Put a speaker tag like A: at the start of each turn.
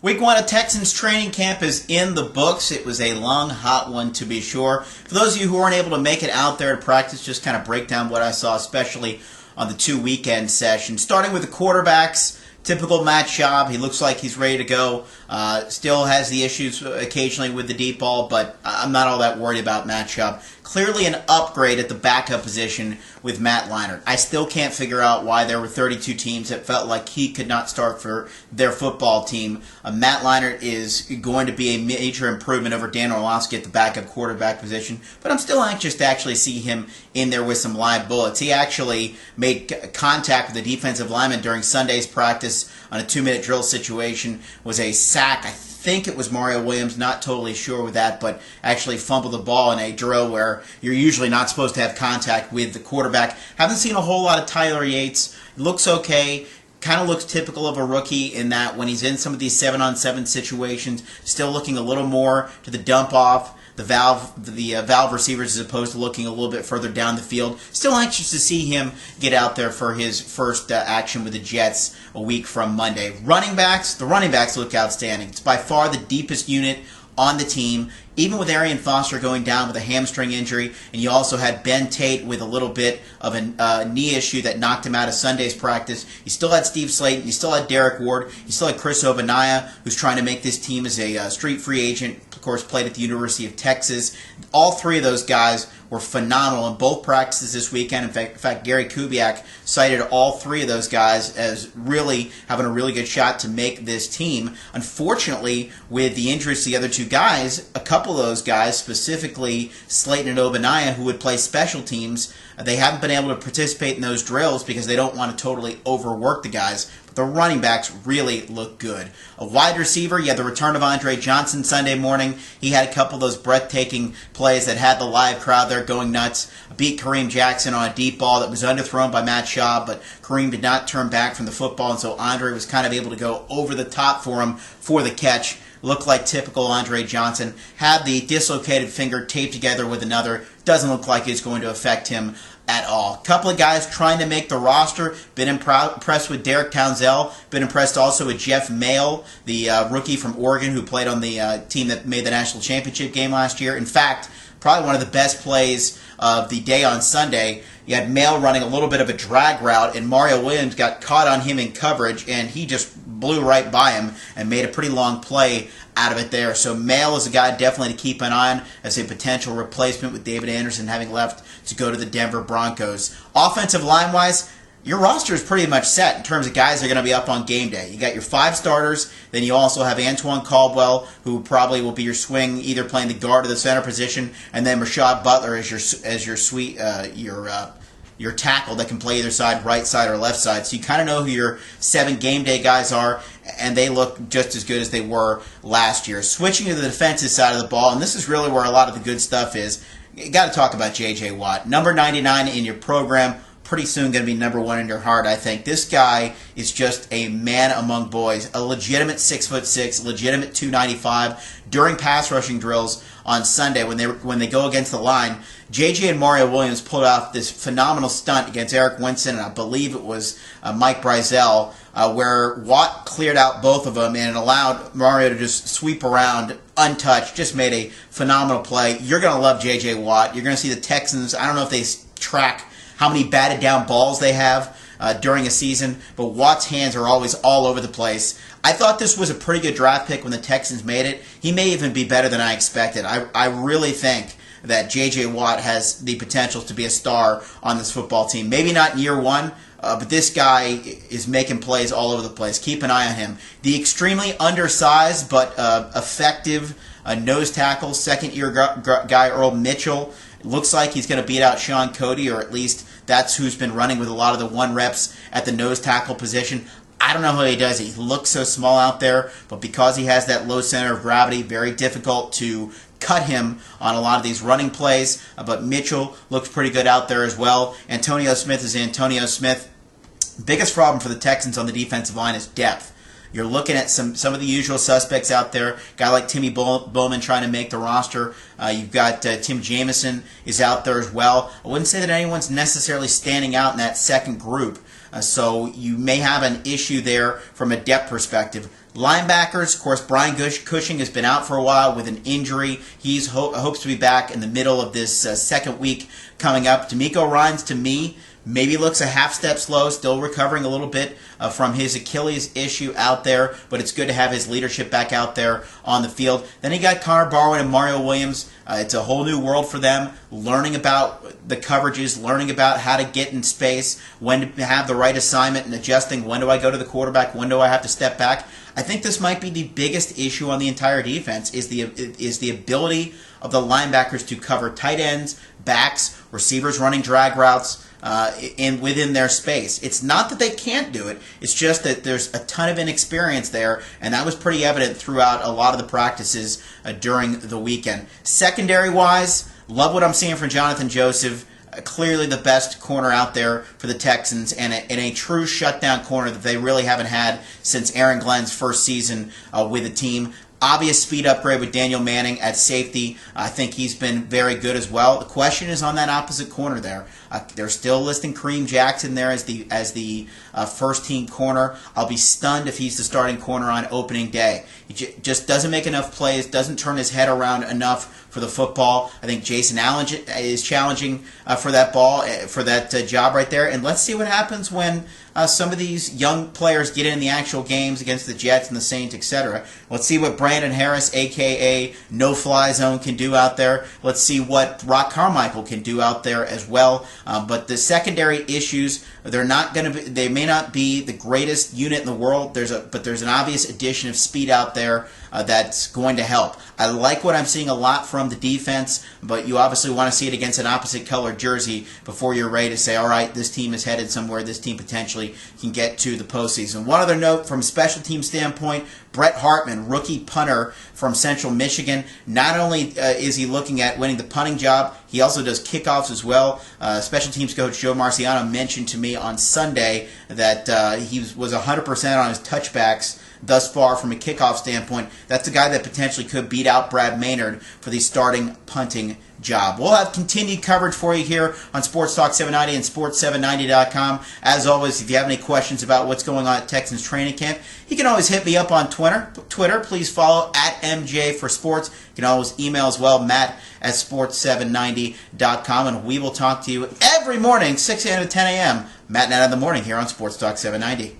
A: Week 1 of Texans training camp is in the books. It was a long, hot one to be sure. For those of you who weren't able to make it out there to practice, just kind of break down what I saw, especially on the 2 weekend sessions. Starting with the quarterbacks, typical Matt Schaub. He looks like he's ready to go. Still has the issues occasionally with the deep ball, but I'm not all that worried about Matt Schaub. Clearly an upgrade at the backup position with Matt Leinart. I still can't figure out why there were 32 teams that felt like he could not start for their football team. Matt Leinart is going to be a major improvement over Dan Orlovsky at the backup quarterback position, but I'm still anxious to actually see him in there with some live bullets. He actually made contact with the defensive lineman during Sunday's practice on a 2-minute drill situation. Was a sack. I think it was Mario Williams, not totally sure with that, but actually fumbled the ball in a drill where you're usually not supposed to have contact with the quarterback. Haven't seen a whole lot of Tyler Yates. Looks okay. Kind of looks typical of a rookie in that when he's in some of these 7-on-7 situations, still looking a little more to the dump off, the valve receivers, as opposed to looking a little bit further down the field. Still anxious to see him get out there for his first action with the Jets a week from Monday. The running backs look outstanding. It's by far the deepest unit on the team, even with Arian Foster going down with a hamstring injury, and you also had Ben Tate with a little bit of a knee issue that knocked him out of Sunday's practice. You still had Steve Slayton, you still had Derek Ward, you still had Chris Obanaya, who's trying to make this team as a street free agent, of course played at the University of Texas. All three of those guys were phenomenal in both practices this weekend. In fact, Gary Kubiak cited all three of those guys as really having a really good shot to make this team. Unfortunately, with the injuries to the other two guys, a couple of those guys, specifically Slayton and Obanaya, who would play special teams, they haven't been able to participate in those drills because they don't want to totally overwork the guys. But the running backs really look good. A wide receiver, you had the return of Andre Johnson Sunday morning. He had a couple of those breathtaking plays that had the live crowd there going nuts. Beat Kareem Jackson on a deep ball that was underthrown by Matt Schaub, but Kareem did not turn back from the football, and so Andre was kind of able to go over the top for him for the catch. Looked like typical Andre Johnson. Had the dislocated finger taped together with another. Doesn't look like it's going to affect him at all. Couple of guys trying to make the roster. Been impressed with Derek Townsell. Been impressed also with Jeff Mayle, the rookie from Oregon who played on the team that made the national championship game last year. In fact, probably one of the best plays of the day on Sunday. You had Mayle running a little bit of a drag route, and Mario Williams got caught on him in coverage, and he just blew right by him and made a pretty long play out of it there. So Mayle is a guy definitely to keep an eye on as a potential replacement with David Anderson having left to go to the Denver Broncos. Offensive line-wise, your roster is pretty much set in terms of guys that are going to be up on game day. You got your 5 starters, then you also have Antoine Caldwell, who probably will be your swing, either playing the guard or the center position, and then Rashad Butler as your tackle that can play either side, right side or left side. So you kind of know who your 7 game day guys are, and they look just as good as they were last year. Switching to the defensive side of the ball, and this is really where a lot of the good stuff is, you got to talk about J.J. Watt. Number 99 in your program, pretty soon going to be number 1 in your heart, I think. This guy is just a man among boys, a legitimate 6'6", legitimate 295. During pass rushing drills on Sunday, when they go against the line, J.J. and Mario Williams pulled off this phenomenal stunt against Eric Winston, and I believe it was Mike Brizell, where Watt cleared out both of them and allowed Mario to just sweep around untouched. Just made a phenomenal play. You're going to love J.J. Watt. You're going to see the Texans. I don't know if they track how many batted down balls they have during a season, but Watt's hands are always all over the place. I thought this was a pretty good draft pick when the Texans made it. He may even be better than I expected. I really think that J.J. Watt has the potential to be a star on this football team. Maybe not in year 1, but this guy is making plays all over the place. Keep an eye on him. The extremely undersized but effective nose tackle, second-year guy Earl Mitchell, looks like he's going to beat out Sean Cody, or at least that's who's been running with a lot of the 1 reps at the nose tackle position. I don't know how he does it. He looks so small out there, but because he has that low center of gravity, very difficult to cut him on a lot of these running plays. But Mitchell looks pretty good out there as well. Antonio Smith is Antonio Smith. Biggest problem for the Texans on the defensive line is depth. You're looking at some of the usual suspects out there. A guy like Timmy Bowman trying to make the roster. You've got Tim Jamison is out there as well. I wouldn't say that anyone's necessarily standing out in that second group. So you may have an issue there from a depth perspective. Linebackers, of course, Brian Cushing has been out for a while with an injury. He hopes to be back in the middle of this second week coming up. D'Amico Ryans, to me, maybe looks a half step slow, still recovering a little bit from his Achilles issue out there, but it's good to have his leadership back out there on the field. Then you got Connor Barwin and Mario Williams. It's a whole new world for them, learning about the coverages, learning about how to get in space, when to have the right assignment and adjusting, when do I go to the quarterback, when do I have to step back. I think this might be the biggest issue on the entire defense is the ability of the linebackers to cover tight ends, backs, receivers running drag routes, within their space. It's not that they can't do it. It's just that there's a ton of inexperience there, and that was pretty evident throughout a lot of the practices during the weekend. Secondary-wise, love what I'm seeing from Jonathan Joseph. Clearly the best corner out there for the Texans, and a true shutdown corner that they really haven't had since Aaron Glenn's first season with the team. Obvious speed upgrade with Daniel Manning at safety. I think he's been very good as well. The question is on that opposite corner there. They're still listing Kareem Jackson there as the first team corner. I'll be stunned if he's the starting corner on opening day. He just doesn't make enough plays, doesn't turn his head around enough for the football. I think Jason Allen is challenging for that ball, for that job right there. And let's see what happens when some of these young players get in the actual games against the Jets and the Saints, etc. Let's see what Brandon Harris, a.k.a. No-Fly Zone, can do out there. Let's see what Rock Carmichael can do out there as well. But the secondary issues, they may not be the greatest unit in the world. But there's an obvious addition of speed out there that's going to help. I like what I'm seeing a lot from the defense, but you obviously want to see it against an opposite color jersey before you're ready to say, all right, this team is headed somewhere. This team potentially can get to the postseason. One other note from a special team standpoint, Brett Hartman, rookie punter from Central Michigan. Not only is he looking at winning the punting job, he also does kickoffs as well. Special teams coach Joe Marciano mentioned to me on Sunday that he was 100% on his touchbacks thus far from a kickoff standpoint. That's a guy that potentially could beat out Brad Maynard for the starting punting job. We'll have continued coverage for you here on Sports Talk 790 and Sports790.com. As always, if you have any questions about what's going on at Texans training camp, you can always hit me up on Twitter. Please follow at MJ for Sports. You can always email as well, Matt at Sports790.com, and we will talk to you every morning, 6 a.m. to 10 a.m. Matt and Nat in the morning here on Sports Talk 790.